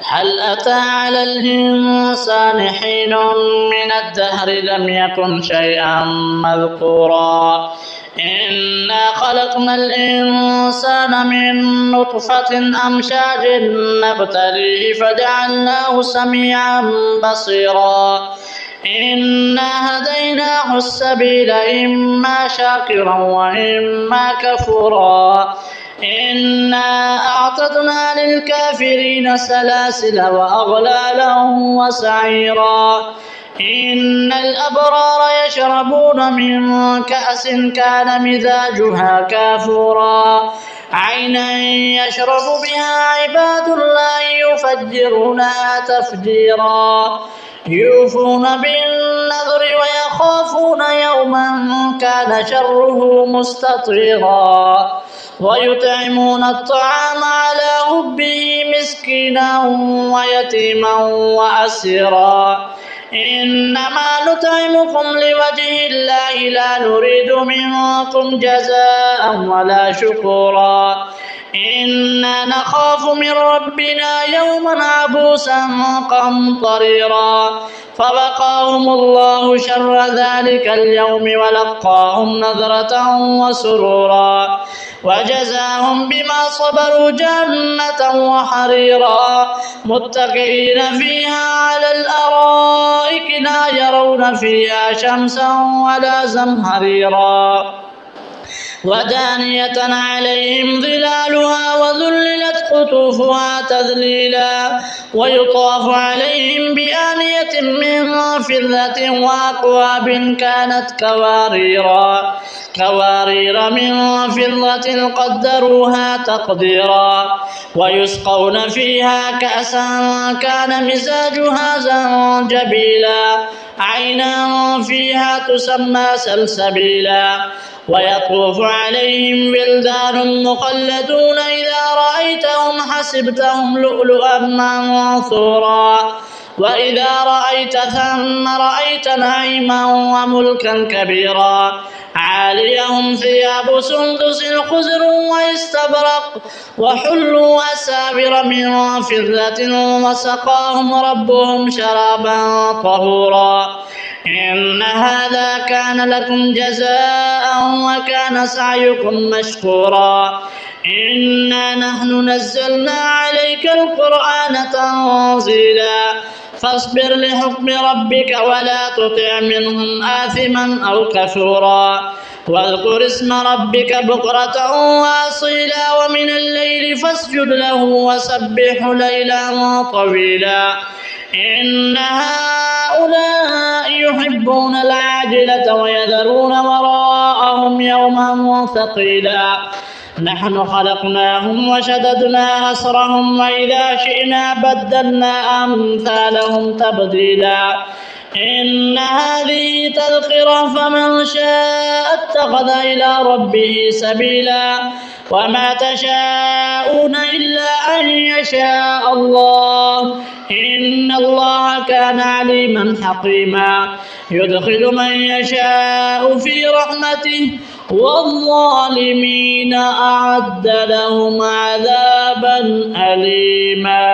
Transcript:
هل أتى على الإنسان حين من الدهر لم يكن شيئا مذكورا إنا خلقنا الإنسان من نطفة أمشاج نبتليه فجعلناه سميعا بصيرا إنا هديناه السبيل إما شاكرا وإما كفورا إنا أعتدنا للكافرين سلاسل وأغلالا وسعيرا إن الأبرار يشربون من كأس كان مزاجها كافورا عينا يشرب بها عباد الله يفجرونها تفجيرا يوفون بالنذر ويخافون يوما كان شره مستطيرا ويطعمون الطعام على حبه مسكينا ويتيما وأسيرا إنما نطعمكم لوجه الله لا نريد منكم جزاء ولا شكورا إنا نخاف من ربنا يوما عبوسا قمطريرا فوقاهم الله شر ذلك اليوم ولقاهم نضرة وسرورا وجزاهم بما صبروا جنة وحريرا متكئين فيها على الأرائك لا يرون فيها شمسا ولا زمهريرا ودانية عليهم ظلالها وذللت قطوفها تذليلا ويطاف عليهم بآنية من فضة وأكواب كانت قوارير من فضة قدروها تقديرا ويسقون فيها كأسا كان مزاجها زنجبيلا عينا فيها تسمى سلسبيلا ويطوف عليهم ولدان مخلدون إذا رأيتهم حسبتهم لؤلؤا منثورا وإذا رأيت ثم رأيت نعيما وملكا كبيرا عاليهم ثياب سندس خضر واستبرق وحلوا أساور من فضة وسقاهم ربهم شرابا طهورا إن هذا كان لكم جزاء وكان سعيكم مشكورا إنا نحن نزلنا عليك القرآن تنزيلا فاصبر لحكم ربك ولا تطع منهم آثما أو كفورا واذكر اسم ربك بكرة وأصيلا ومن الليل فاسجد له وسبح ليلا طويلا إن هؤلاء يحبون العاجلة ويذرون وراءهم يوما ثقيلا نحن خلقناهم وشددنا أسرهم وإذا شئنا بدلنا أمثالهم تبديلا إن هذه تذكرة فمن شاء اتخذ إلى ربه سبيلا وما تشاءون إلا أن يشاء الله إن الله كان عليما حكيما يدخل من يشاء في رحمته والظالمين أعد لهم عذابا أليما.